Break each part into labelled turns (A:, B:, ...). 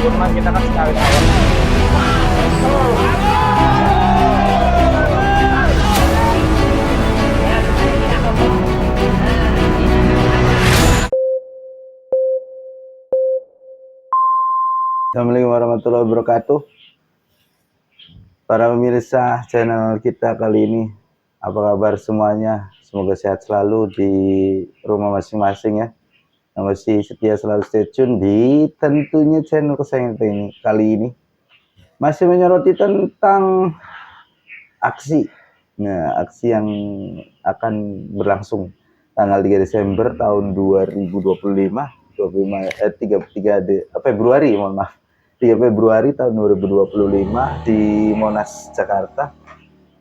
A: cuman kita kan sekali awal.
B: Assalamualaikum warahmatullahi wabarakatuh. Para pemirsa channel kita kali ini, apa kabar semuanya? Semoga sehat selalu di rumah masing-masing ya. Yang masih setia selalu stay tune di tentunya channel kesayangan kita ini. Kali ini masih menyoroti tentang aksi. Nah, aksi yang akan berlangsung tanggal 3 Desember tahun 2025, 3 Februari, mohon maaf. 3 Februari tahun 2025 di Monas, Jakarta.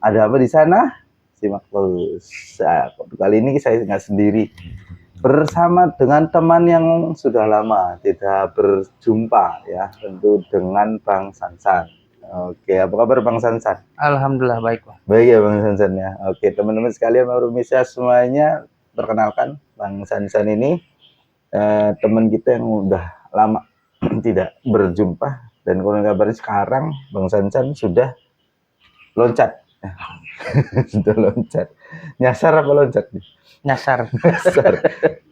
B: Ada apa di sana? Simak terus. Nah, kali ini saya nggak sendiri, bersama dengan teman yang sudah lama tidak berjumpa ya, tentu dengan Bang Sansan. Oke, apa kabar Bang Sansan?
A: Alhamdulillah baik, Bang.
B: Baik ya Bang Sansan ya. Oke, teman-teman sekalian, pemirsa semuanya, perkenalkan Bang Sansan ini teman kita yang udah lama tidak berjumpa, dan konon kabarnya sekarang Bang Sansan sudah loncat. Sudah loncat. Nyasar apa loncat?
A: Nyasar
B: Nyasar.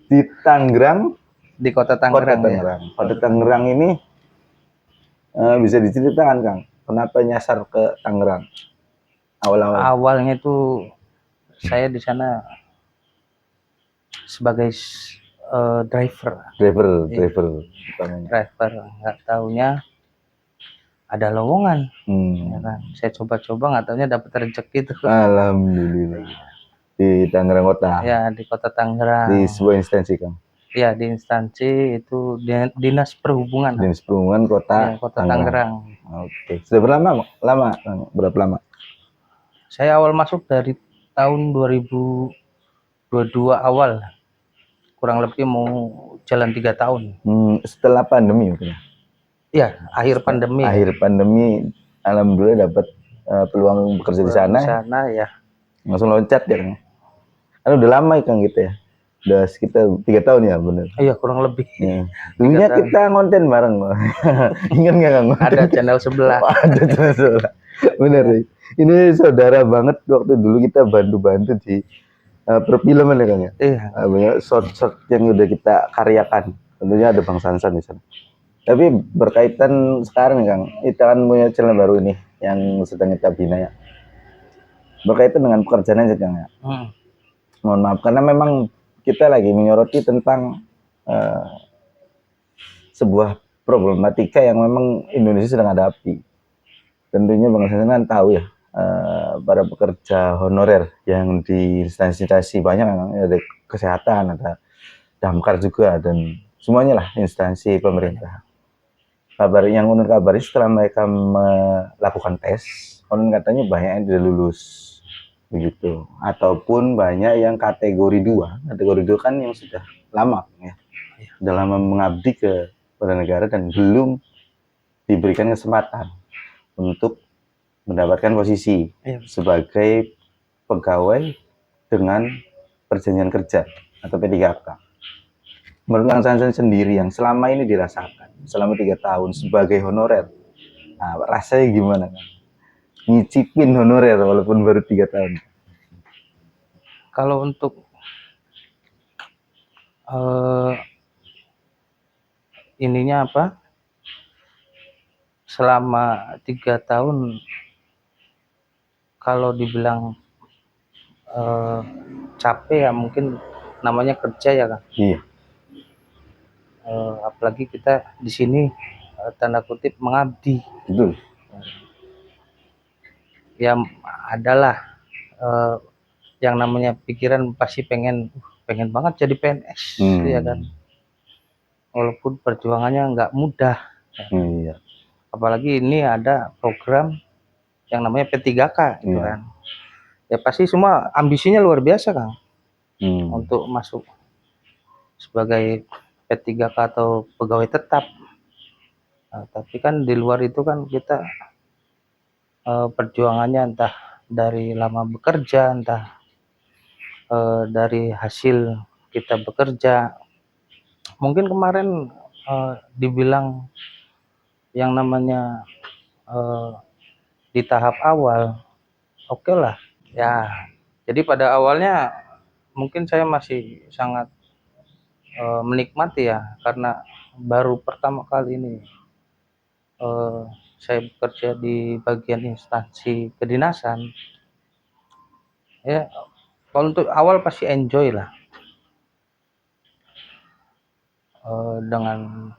B: Di Tangerang,
A: di kota Tangerang.
B: Kota Tangerang ini bisa diceritakan Kang, kenapa nyasar ke Tangerang? Awal-awal.
A: Awalnya itu saya di sana sebagai driver. Nggak taunya ada lowongan. Ya kan? Saya coba-coba, nggak taunya dapat rezeki itu.
B: Alhamdulillah. Di Tangerang Kota.
A: Ya, di kota Tangerang.
B: Di sebuah instansi Kang.
A: Ya, di instansi itu Dinas Perhubungan.
B: Dinas Perhubungan Kota,
A: ya, Kota Tangerang.
B: Oke. Sudah berapa lama? Berapa lama?
A: Saya awal masuk dari tahun 2022 awal. Kurang lebih mau jalan 3 tahun.
B: Setelah pandemi mungkin.
A: Ya, akhir pandemi.
B: Akhir pandemi, alhamdulillah dapat peluang bekerja di sana.
A: Di sana ya.
B: Langsung loncat ya Kang. Kan udah lama ya Kang kita ya. Udah sekitar 3 tahun ya, bener.
A: Iya, kurang lebih.
B: Ya. Dulunya kita ngonten bareng. Ingat nggak Kang?
A: Ada channel sebelah.
B: Ada channel sebelah. Bener ya. Ini saudara banget, waktu dulu kita bantu-bantu di perfilman ya Kang ya.
A: Iya.
B: Banyak short-short yang udah kita karyakan. Tentunya ada Bang Sansan di sana. Tapi berkaitan sekarang Kang, kita kan punya channel baru ini yang sedang kita bina ya. Berkaitan dengan pekerjaan aja Kang ya. Mohon maaf karena memang kita lagi menyoroti tentang sebuah problematika yang memang Indonesia sedang hadapi. Tentunya Bang Sansan kan tahu ya, para pekerja honorer yang di instansi-instansi banyak, ada kesehatan, ada damkar juga, dan semuanya lah instansi pemerintah. Kabar yang konon kabari setelah mereka melakukan tes, konon katanya banyak yang tidak lulus begitu, ataupun banyak yang kategori 2. Kategori 2 kan yang sudah lama ya, sudah lama mengabdi kepada negara dan belum diberikan kesempatan untuk mendapatkan posisi sebagai pegawai dengan perjanjian kerja atau P3K. Menurut Kang Sansan sendiri yang selama ini dirasakan selama 3 tahun sebagai honorer, nah, rasanya gimana Kang? Nyicipin honorer walaupun baru 3 tahun.
A: Kalau untuk ininya apa? Selama 3 tahun, kalau dibilang capek ya mungkin namanya kerja ya Kang.
B: Iya.
A: Apalagi kita di sini tanda kutip mengabdi.
B: Betul.
A: Ya adalah yang namanya pikiran pasti pengen banget jadi PNS ya kan. Walaupun perjuangannya nggak mudah.
B: Iya.
A: Apalagi ini ada program yang namanya P3K gitu kan. Ya pasti semua ambisinya luar biasa Kang. Untuk masuk sebagai P3K atau pegawai tetap. Nah, tapi kan di luar itu kan kita perjuangannya entah dari lama bekerja, entah dari hasil kita bekerja. Mungkin kemarin dibilang yang namanya di tahap awal, oke lah. Ya, jadi pada awalnya mungkin saya masih sangat menikmati ya, karena baru pertama kali ini saya bekerja di bagian instansi kedinasan. Ya, kalau untuk awal pasti enjoy lah, dengan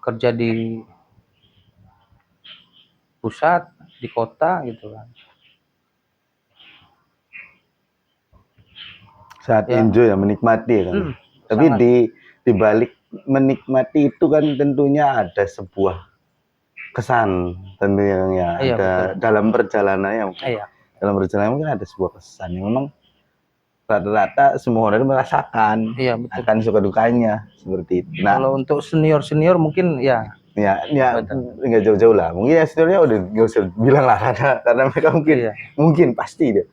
A: kerja di pusat, di kota gitu kan.
B: Saat
A: Ya,
B: enjoy ya, menikmati ya kan. Tapi
A: sangat.
B: di balik menikmati itu kan tentunya ada sebuah kesan tentunya Kang, ya.
A: Iya,
B: Ada
A: betul.
B: dalam perjalanannya mungkin.
A: Iya,
B: Dalam perjalanan mungkin ada sebuah kesan yang memang rata-rata semua orang merasakan
A: iya betul.
B: akan suka dukanya seperti itu. Nah,
A: Kalau untuk senior mungkin ya
B: ya
A: betul.
B: nggak jauh-jauh lah. Mungkin ya seniornya udah nggak usah bilang lah karena mereka
A: Iya,
B: mungkin pasti deh.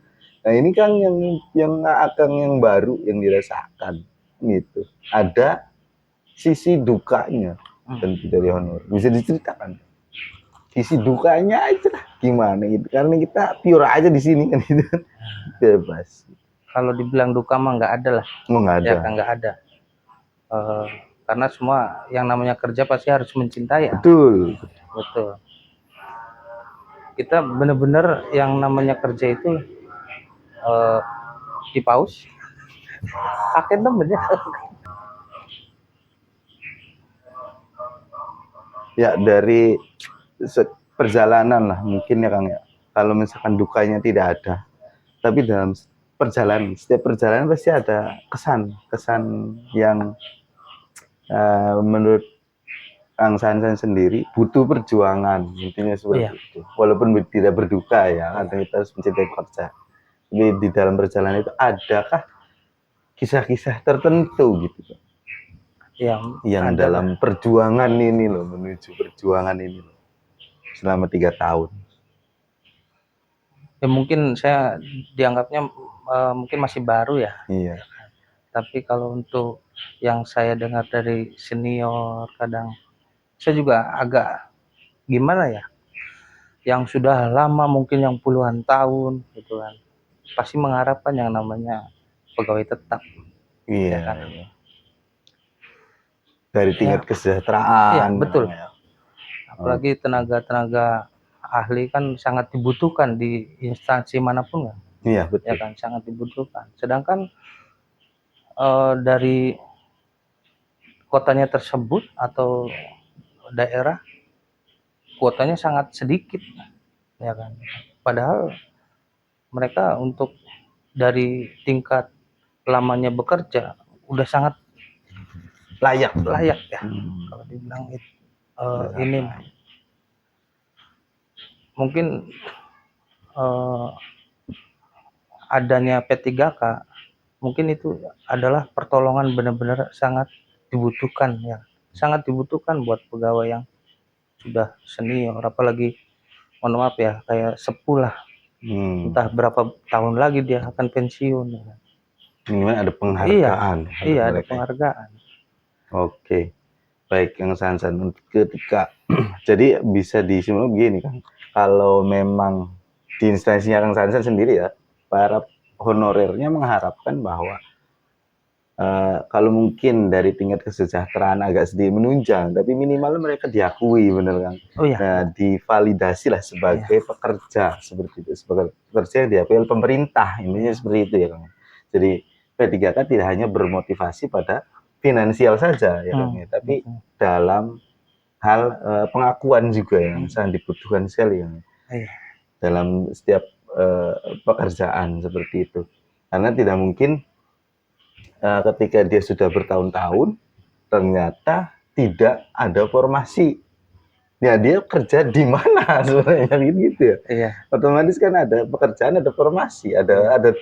B: Nah ini kan yang akan yang baru yang dirasakan gitu. Ada sisi dukanya tentu dari honor. Bisa diceritakan sisi dukanya aja lah gimana gitu. Karena kita pure aja di sini kan gitu. Bebas.
A: kalau dibilang duka mah nggak ada lah.
B: Oh nggak ada.
A: Ya kan nggak ada. Karena semua yang namanya kerja pasti harus mencintai ya.
B: Betul.
A: Betul. Kita bener-bener yang namanya kerja itu di pause. Pakai temen ya.
B: Ya dari perjalanan lah mungkin ya Kang ya. Kalau misalkan dukanya tidak ada, tapi dalam setiap perjalanan pasti ada kesan yang menurut Kang Sansan sendiri butuh perjuangan intinya seperti itu. Walaupun tidak berduka ya, karena kita harus mencintai kerja. Tapi di dalam perjalanan itu adakah kisah-kisah tertentu gitu yang dalam perjuangan ini loh, menuju perjuangan ini loh, selama 3 tahun?
A: Ya mungkin saya dianggapnya mungkin masih baru ya.
B: Iya.
A: Tapi kalau untuk yang saya dengar dari senior, kadang saya juga agak gimana ya, yang sudah lama mungkin yang puluhan tahun gitu kan, pasti mengharapkan yang namanya pegawai tetap.
B: Iya.
A: Ya kan?
B: Dari tingkat kesejahteraan.
A: Iya betul.
B: Ya.
A: Apalagi tenaga ahli kan sangat dibutuhkan di instansi manapun kan.
B: Iya betul.
A: Ya kan, sangat dibutuhkan. Sedangkan dari kotanya tersebut atau daerah, kuotanya sangat sedikit, ya kan. Padahal mereka untuk dari tingkat lamanya bekerja udah sangat layak ya. Kalau dibilang ini mungkin adanya P3K mungkin itu adalah pertolongan benar-benar sangat dibutuhkan ya, sangat dibutuhkan buat pegawai yang sudah senior, apalagi mohon maaf ya kayak sepuh lah, entah berapa tahun lagi dia akan pensiun ya.
B: Ini ada penghargaan.
A: Iya ada penghargaan.
B: Oke, baik Kang Sansan. Ketika jadi bisa disimpulkan begini kan, kalau memang di instansinya Kang Sansan sendiri ya, para honorernya mengharapkan bahwa kalau mungkin dari tingkat kesejahteraan agak sedikit menunjang, tapi minimal mereka diakui, bener kan? Nah, divalidasi lah sebagai pekerja seperti itu, sebagai pekerja yang diakui oleh pemerintah, intinya seperti itu ya Kang. Jadi P3K tidak hanya bermotivasi pada finansial saja ya Kang, tapi dalam hal pengakuan juga yang sangat dibutuhkan sekali ya, dalam setiap pekerjaan seperti itu. Karena tidak mungkin ketika dia sudah bertahun-tahun ternyata tidak ada formasi. Ya dia kerja di mana sebenarnya gitu ya.
A: Iya.
B: Otomatis kan ada pekerjaan, ada formasi, ada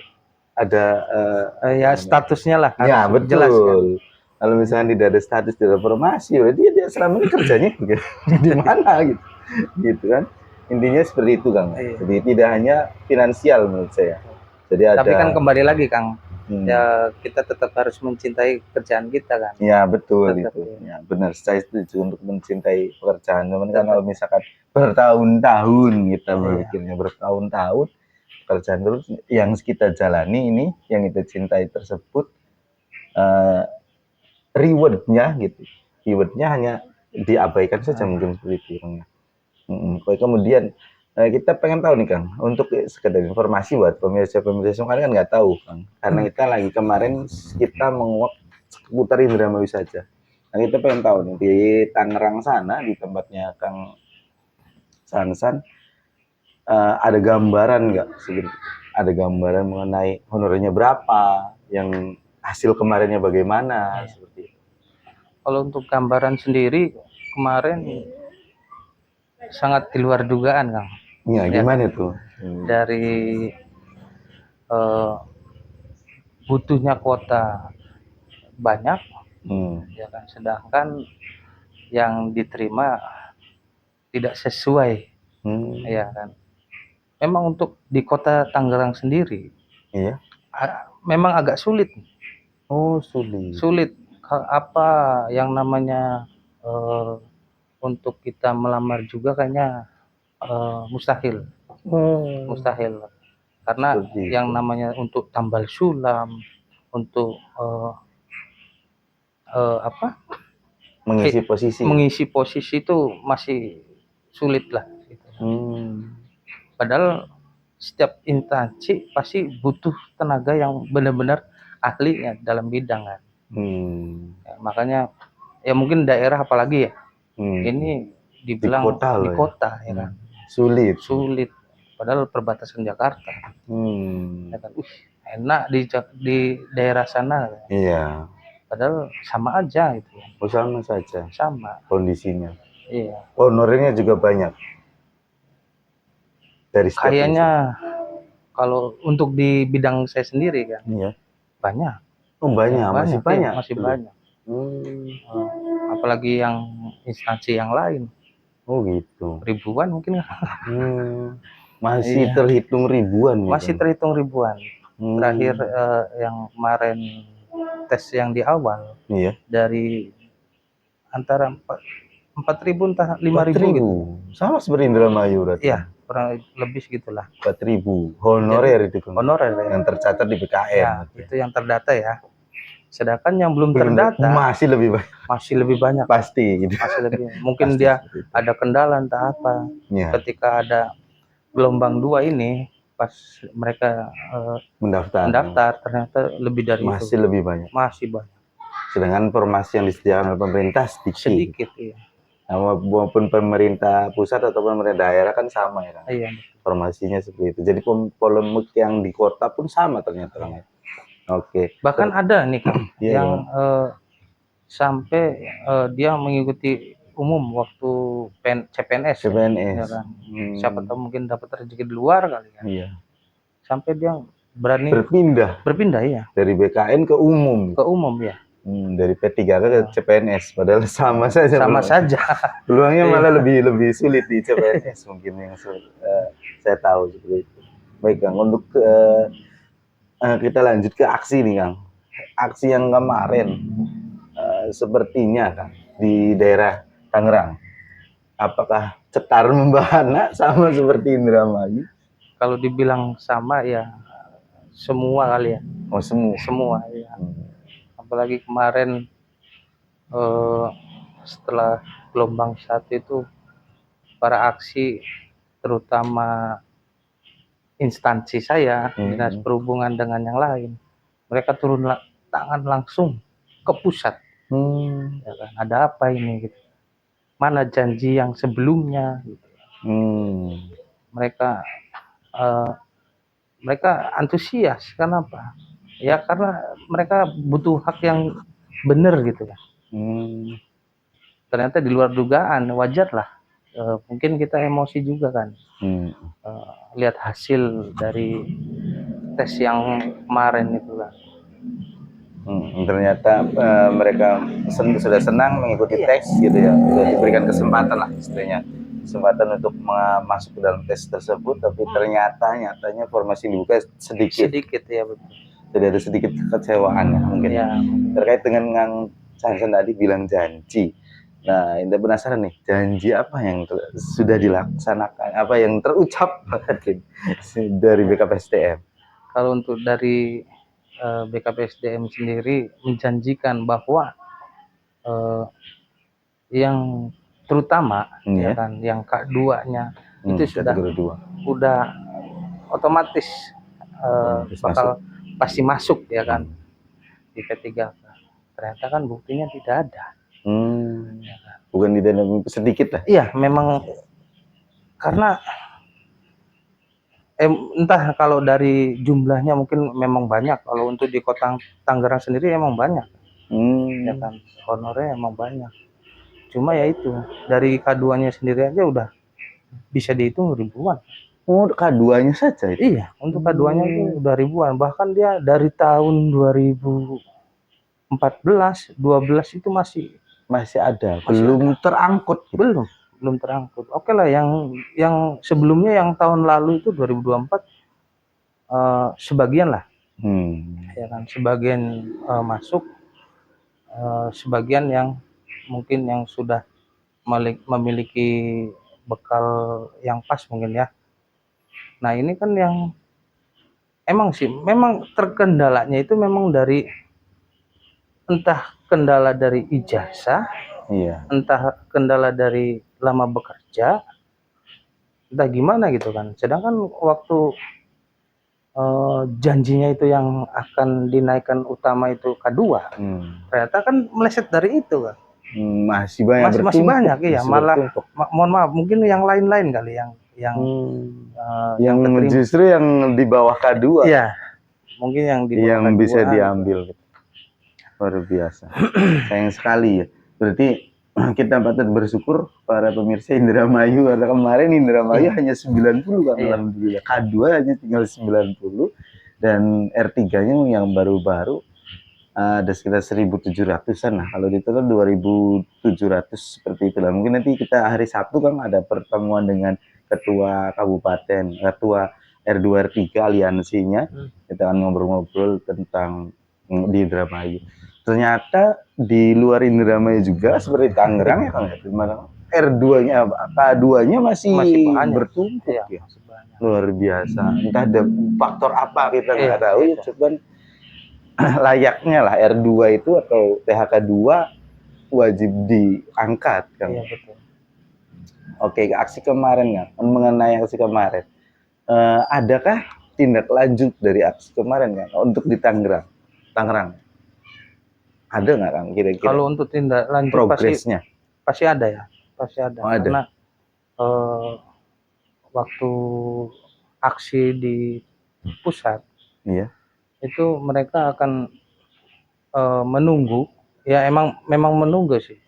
A: ya statusnya lah.
B: Ya betul.
A: Jelas, kan?
B: Kalau misalnya tidak ada status, tidak ada formasi, berarti dia selama ini kerjanya di mana gitu, gitu kan? Intinya seperti itu Kang. Jadi tidak hanya finansial menurut saya. Jadi
A: tapi kan kembali lagi Kang, Ya kita tetap harus mencintai kerjaan kita kan.
B: Ya betul
A: Tetap,
B: itu.
A: ya.
B: Ya benar, saya setuju untuk mencintai pekerjaan. Cuman kan kalau misalkan bertahun-tahun kita berpikirnya bertahun-tahun pekerjaan terus yang kita jalani ini, yang kita cintai tersebut, rewardnya gitu, rewardnya hanya diabaikan saja mungkin seperti itu. Kemudian kita pengen tahu nih Kang, untuk sekedar informasi buat pemirsa-pemirsa kan nggak tahu Kang, karena kita lagi kemarin kita menguak seputar Indramayu saja. Nah kita pengen tahu nih di Tangerang sana di tempatnya Kang Sansan, ada gambaran nggak sebenarnya? Ada gambaran mengenai honornya berapa, yang hasil kemarinnya bagaimana seperti itu.
A: Kalau untuk gambaran sendiri kemarin sangat di luar dugaan Kang.
B: Ya gimana tuh?
A: Dari butuhnya kuota banyak, ya kan, sedangkan yang diterima tidak sesuai, ya kan. Memang untuk di kota Tangerang sendiri,
B: iya,
A: memang agak sulit.
B: Oh sulit.
A: Sulit. Apa yang namanya untuk kita melamar juga kayaknya mustahil. Mustahil. Karena yang namanya untuk tambal sulam, untuk mengisi posisi itu masih sulit lah gitu. Padahal setiap instansi pasti butuh tenaga yang benar-benar ahli ya dalam bidang kan. Ya, makanya ya mungkin daerah apalagi ya ini dibilang di kota ya kan, sulit padahal perbatasan Jakarta ya kan. Enak di daerah sana kan? Iya, padahal sama aja gitu ya.
B: Sama saja
A: sama
B: kondisinya.
A: Iya,
B: honornya juga banyak dari
A: kayaknya kalau untuk di bidang saya sendiri kan. Iya, banyak.
B: Oh banyak, masih banyak.
A: Masih banyak. Apalagi yang instansi yang lain.
B: Oh gitu.
A: Ribuan mungkin.
B: Masih terhitung ribuan.
A: Masih terhitung ribuan. Terakhir yang kemarin tes yang di awal, dari antara 4.000 entah 5.000 gitu.
B: Sama seperti Indramayu berarti.
A: Iya, kurang lebih segitulah.
B: 4.000 honorer itu.
A: Honorer
B: yang tercatat di BKN.
A: Ya, itu yang terdata ya. Sedangkan yang belum terdata
B: masih lebih banyak.
A: Masih lebih banyak.
B: Pasti gitu.
A: Masih lebih. Mungkin pasti dia ada kendala entah apa. Ketika ada gelombang 2 ini, pas mereka mendaftar ternyata lebih dari
B: masih
A: itu.
B: Lebih banyak.
A: Masih banyak.
B: Sedangkan informasi yang disediakan oleh pemerintah sedikit.
A: Iya.
B: Nah, maupun pemerintah pusat atau pemerintah daerah kan sama ya kan?
A: Iya.
B: Informasinya seperti itu. Jadi polemik yang di kota pun sama ternyata. Iya. Oke.
A: Bahkan ada nih Kang yang sampai dia mengikuti umum waktu CPNS. Ya kan? Siapa tahu mungkin dapat rezeki di luar kali kan. Iya. Sampai dia berani berpindah ya.
B: Dari BKN ke umum.
A: Ke umum ya.
B: Dari P3K ke CPNS, padahal sama saja.
A: Sama saja.
B: Peluangnya malah lebih sulit di CPNS mungkin yang saya tahu seperti itu. Baik Kang, untuk kita lanjut ke aksi nih Kang. Aksi yang kemarin sepertinya Kang di daerah Tangerang. Apakah cetar membahana sama seperti Indramayu?
A: Kalau dibilang sama ya semua kali ya.
B: Oh semua.
A: Semua ya. Apalagi kemarin setelah gelombang 1 itu para aksi terutama instansi saya, dinas perhubungan dengan yang lain, mereka turun tangan langsung ke pusat. Ya kan, ada apa ini gitu. Mana janji yang sebelumnya gitu. Mereka antusias. Kenapa? Ya karena mereka butuh hak yang benar gitu kan. Ternyata di luar dugaan, wajar lah. Mungkin kita emosi juga kan. Lihat hasil dari tes yang kemarin itu kan.
B: Ternyata mereka sudah senang mengikuti tes gitu ya. Sudah diberikan kesempatan lah istilahnya. Kesempatan untuk masuk ke dalam tes tersebut, tapi nyatanya formasi dibuka sedikit
A: ya betul.
B: jadi ada sedikit kekecewaan ya mungkin
A: Ya,
B: terkait dengan yang Sansan tadi bilang janji. Nah, Indah penasaran nih, janji apa yang sudah dilaksanakan, apa yang terucap dari BKPSDM?
A: kalau untuk dari BKPSDM sendiri menjanjikan bahwa yang terutama ya kan yang K2-nya itu udah otomatis bakal pasti masuk ya kan di P3K. Ternyata kan buktinya tidak ada.
B: Ya kan? Bukan di dalam sedikit lah.
A: Iya, memang karena entah kalau dari jumlahnya mungkin memang banyak. Kalau untuk di Kota Tangerang sendiri emang banyak. Ya kan, honornya emang banyak. Cuma ya itu, dari K2-nya sendiri aja udah bisa dihitung ribuan.
B: Oh, K2-nya saja itu?
A: Iya, untuk K2-nya itu udah ribuan. Bahkan dia dari tahun 2014, 12 itu masih ada.
B: Belum terangkut.
A: Belum terangkut. Oke lah, yang sebelumnya yang tahun lalu itu 2024 sebagian lah. Ya kan, sebagian masuk, sebagian yang mungkin yang sudah memiliki bekal yang pas mungkin ya. Nah, ini kan yang memang terkendalanya itu memang dari entah kendala dari ijazah, entah kendala dari lama bekerja, entah gimana gitu kan. Sedangkan waktu janjinya itu yang akan dinaikkan utama itu K2, ternyata kan meleset dari itu kan.
B: Masih banyak
A: iya, malah mohon maaf mungkin yang lain-lain kali yang
B: justru yang di bawah K2
A: iya, mungkin yang di bawah
B: yang
A: K2
B: bisa diambil. Luar biasa. Sayang sekali ya. Berarti kita patut bersyukur para pemirsa Indramayu, karena kemarin Indramayu hanya 90 kan, alhamdulillah. K2 hanya tinggal 90 dan R3-nya yang baru-baru ada sekitar 1.700-an lah. Kalau ditotal 2.700 seperti itulah. Mungkin nanti kita hari Sabtu kan ada pertemuan dengan ketua kabupaten, ketua R2 R3 aliansinya. Kita akan ngobrol-ngobrol tentang di Indramayu. Ternyata di luar Indramayu juga seperti Tangerang ya kan, R2-nya, K2-nya masih bertumpuk ya. Luar biasa. Entah ada faktor apa kita nggak tahu ya, cuman layaknya lah R2 itu atau THK 2 wajib diangkat kan. Iya, betul. Oke, aksi kemarin kan, mengenai aksi kemarin, adakah tindak lanjut dari aksi kemarin kan untuk di Tangerang? Ada nggak Kang kira-kira?
A: Kalau untuk tindak lanjut progresnya pasti ada ya, pasti ada. Karena waktu aksi di pusat, itu mereka akan menunggu, ya memang menunggu sih.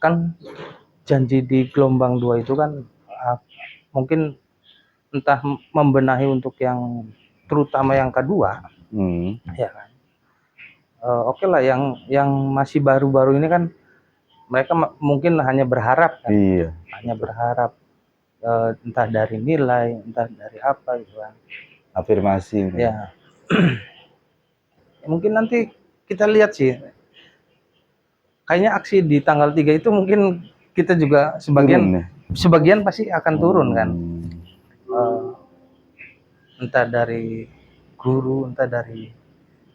A: Kan janji di gelombang 2 itu kan mungkin entah membenahi untuk yang terutama yang K2, ya kan. Oke lah, yang masih baru-baru ini kan mereka mungkin hanya berharap kan, hanya berharap entah dari nilai, entah dari apa gitu kan,
B: afirmasi
A: ya. Mungkin nanti kita lihat sih, kayaknya aksi di tanggal 3 itu mungkin kita juga sebagian pasti akan turun kan, entah dari guru, entah dari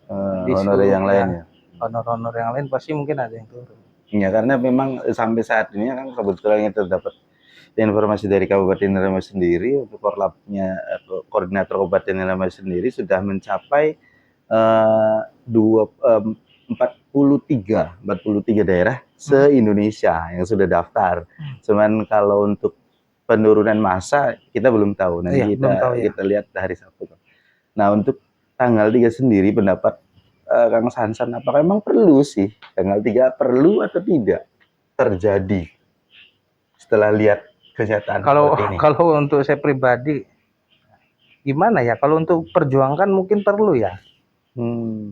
B: honor yang lain ya.
A: Honor yang lain pasti mungkin ada yang turun.
B: Ya, karena memang sampai saat ini kan kebetulan kita dapat informasi dari Kabupaten Indramayu sendiri, untuk korlapnya koordinator Kabupaten Indramayu sendiri sudah mencapai 43 daerah se-Indonesia yang sudah daftar. Cuman kalau untuk penurunan massa kita belum tahu. Nanti kita lihat hari Sabtu. Nah, untuk tanggal 3 sendiri pendapat Kang Sansan, apakah memang perlu sih tanggal 3, perlu atau tidak terjadi setelah lihat kenyataan seperti ini?
A: Kalau untuk saya pribadi gimana ya, kalau untuk perjuangkan mungkin perlu ya,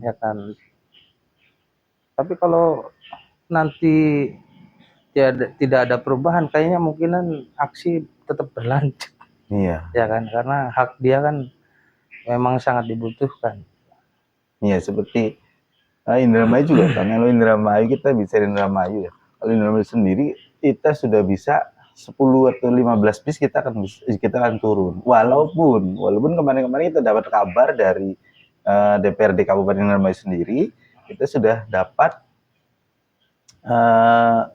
A: ya kan. Tapi kalau nanti tidak ada perubahan, kayaknya mungkinan aksi tetap berlanjut.
B: Iya.
A: Ya kan, karena hak dia kan memang sangat dibutuhkan.
B: Iya, seperti Indramayu juga kan. Kalau Indramayu kita bicara Indramayu ya. Kalau Indramayu sendiri kita sudah bisa 10 atau 15 bis kita akan turun. Walaupun kemarin-kemarin kita dapat kabar dari DPRD Kabupaten Indramayu sendiri, kita sudah dapat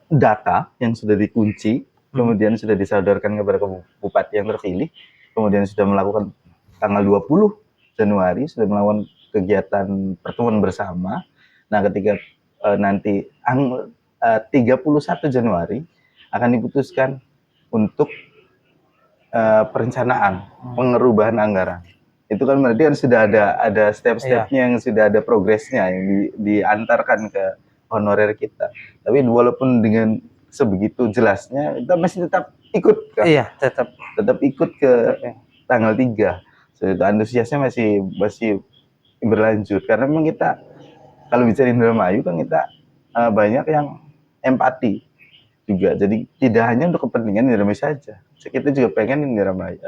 B: data yang sudah dikunci, kemudian sudah disodorkan kepada bupati yang terpilih, kemudian sudah melakukan tanggal 20 Januari sudah melakukan kegiatan pertemuan bersama. Nah, ketika nanti 31 Januari akan diputuskan untuk perencanaan pengerubahan anggaran. Itu kan berarti kan sudah ada step-stepnya yang sudah ada progresnya yang diantarkan ke honorer kita. Tapi walaupun dengan sebegitu jelasnya, kita masih tetap ikut kan?
A: Iya, tetap
B: ikut ke tanggal 3. So, itu antusiasnya masih berlanjut karena memang kita kalau bicara Indramayu kan kita banyak yang empati juga. Jadi tidak hanya untuk kepentingan Indramayu saja. Kita juga pengen Indramayu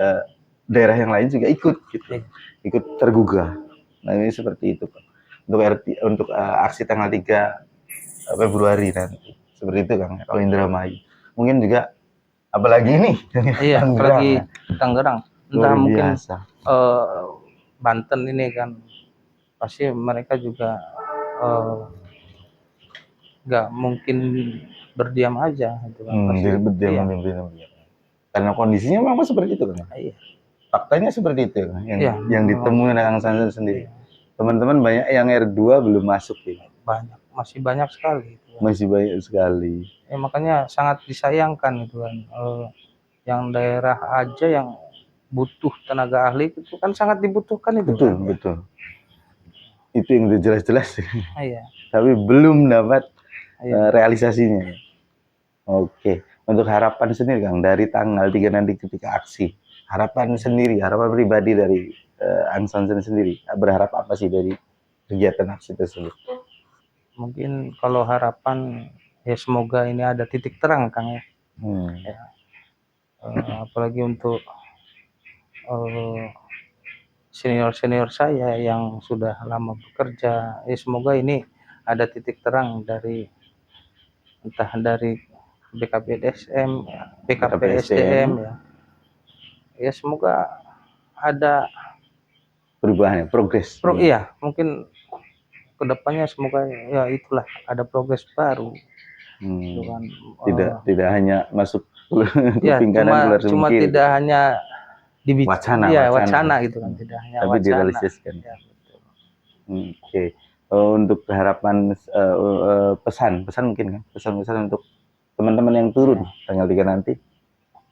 B: daerah yang lain juga ikut gitu. Ikut tergugah. Nah, ini seperti itu, Pak. Untuk aksi tanggal 3 Februari nanti. Seperti itu, Kang. Kalau Indramayu. Mungkin juga apalagi nih.
A: Iya, apalagi Tangerang. Entah mungkin Banten ini kan pasti mereka juga nggak mungkin berdiam aja gitu kan.
B: Berdiam. Karena kondisinya memang seperti itu kan.
A: Iya.
B: Faktanya seperti itu kan. Yang ditemui oleh Kang Sansan sendiri. Teman-teman banyak yang R2 belum masuk ya.
A: Masih banyak sekali.
B: Masih banyak sekali.
A: Ya, makanya sangat disayangkan itu kan. Yang daerah aja yang butuh tenaga ahli itu kan sangat dibutuhkan itu.
B: Betul. Itu yang udah jelas-jelas.
A: Iya.
B: Tapi belum dapat realisasinya. Oke. Untuk harapan sendiri Kang dari tanggal 3 nanti ketika aksi. Harapan pribadi dari Kang Sansan sendiri. Berharap apa sih dari kegiatan aksi tersebut?
A: Mungkin kalau harapan ya semoga ini ada titik terang Kang ya. Ya. Apalagi untuk senior saya yang sudah lama bekerja, ya semoga ini ada titik terang dari entah dari BKPSDM ya. Ya semoga ada
B: perubahan, progres.
A: Iya, mungkin kedepannya semoga ya itulah ada progres baru.
B: Tidak hanya masuk
A: ya, cuma tidak hanya wacana gitu kan, tidak hanya
B: tapi direalisasikan. Ya, Oke. Untuk harapan pesan mungkin kan, pesan untuk teman-teman yang turun tanggal 3 nanti.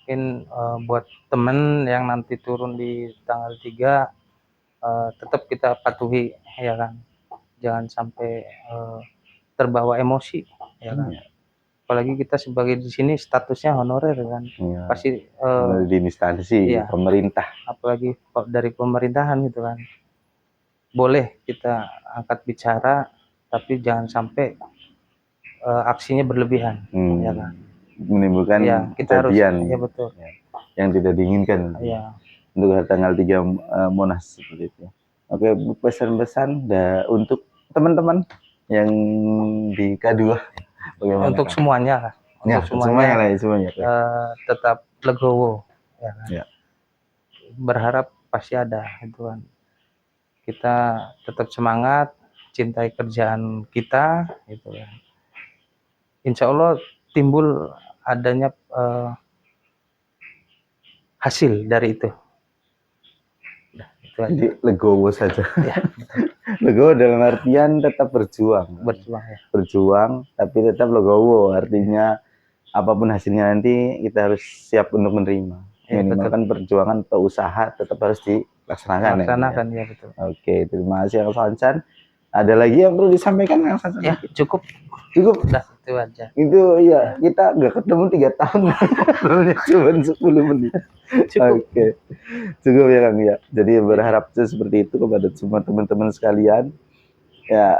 A: Mungkin buat teman yang nanti turun di tanggal 3 tetap kita patuhi ya kan, jangan sampai terbawa emosi ya kan. Apalagi kita sebagai di sini statusnya honorer kan, pasti
B: di instansi pemerintah,
A: apalagi dari pemerintahan gitu kan. Boleh kita angkat bicara, tapi jangan sampai aksinya berlebihan ya kan,
B: menimbulkan kejadian
A: betul.
B: Yang tidak diinginkan untuk tanggal 3 Monas seperti itu. Oke, pesan-pesan untuk teman-teman yang di K2
A: untuk semuanya tetap legowo ya kan? Berharap pasti ada itu kan, kita tetap semangat, cintai kerjaan kita gitu kan. Insya Allah timbul adanya hasil dari itu.
B: Jadi legowo saja. Legowo dalam artian tetap berjuang, tapi tetap legowo, artinya apapun hasilnya nanti kita harus siap untuk menerima. Minimal kan perjuangan atau usaha tetap harus dilaksanakan.
A: Ya betul.
B: Oke, terima kasih Kang Sansan. Ada lagi yang perlu disampaikan Kang Sansan?
A: Ya, cukup. Udah, itu aja.
B: Itu ya, kita nggak ketemu 3 tahun. Cuma 10 menit. Oke. Cukup ya Kang ya. Jadi berharap seperti itu kepada semua teman-teman sekalian. Ya,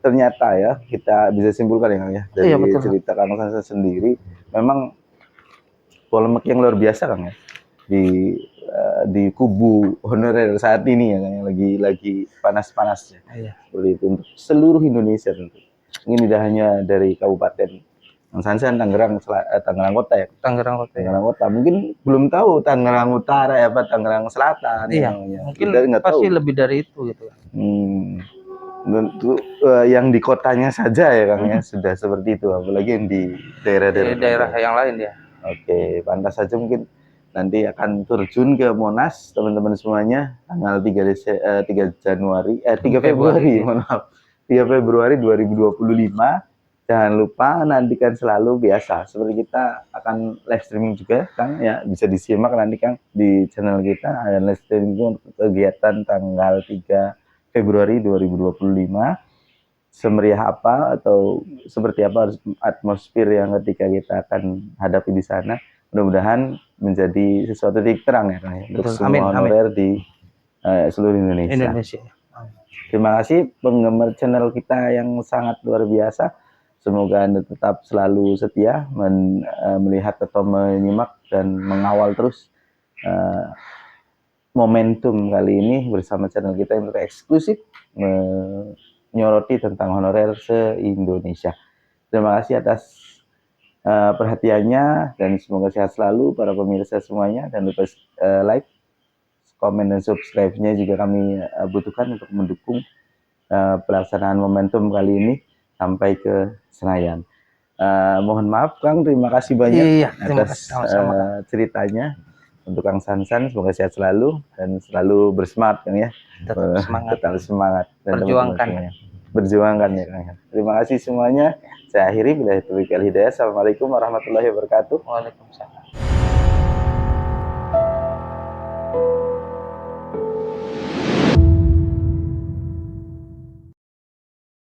B: ternyata ya kita bisa simpulkan ya Kang ya dari cerita Kang Sansan sendiri, memang polemik yang luar biasa Kang ya di di kubu honorer saat ini ya, yang lagi panas-panasnya.
A: Iya.
B: Seperti itu untuk seluruh Indonesia tentu. Ini tidak hanya dari Kabupaten Sansan, Tangerang Kota ya.
A: Tangerang Kota. Ya.
B: Tangerang Kota. Mungkin belum tahu Tangerang Utara ya, apa Tangerang Selatan.
A: Iya.
B: Ya,
A: mungkin
B: kita
A: pasti
B: tahu.
A: lebih dari itu gitu.
B: Tentu yang di kotanya saja ya Kang ya sudah seperti itu, apalagi yang di daerah-daerah
A: yang lain ya.
B: Oke, pantas saja mungkin nanti akan terjun ke Monas teman-teman semuanya tanggal 3 Februari, mohon maaf. 3 Februari 2025. Jangan lupa nantikan selalu biasa seperti kita akan live streaming juga Kang ya, bisa disimak nanti Kang di channel kita ada live streaming untuk kegiatan tanggal 3 Februari 2025. Semeriah apa atau seperti apa atmosfer yang ketika kita akan hadapi di sana, mudah-mudahan menjadi sesuatu titik terang ya Kang ya, untuk semua honorer di seluruh Indonesia. Terima kasih penggemar channel kita yang sangat luar biasa. Semoga Anda tetap selalu setia melihat atau menyimak dan mengawal terus momentum kali ini bersama channel kita yang eksklusif menyoroti tentang honorer se-Indonesia. Terima kasih atas perhatiannya dan semoga sehat selalu para pemirsa semuanya, dan lupa like, komen dan subscribe-nya juga kami butuhkan untuk mendukung pelaksanaan momentum kali ini sampai ke Senayan. Mohon maaf Kang, terima kasih banyak atas ceritanya. Untuk Kang Sansan, semoga sehat selalu dan selalu bersemangat Kang ya. Tetap semangat dan berjuangkan ya Kang. Terima kasih semuanya. Saya akhiri, billahi taufiq wal hidayah. Assalamualaikum warahmatullahi wabarakatuh.
A: Waalaikumsalam.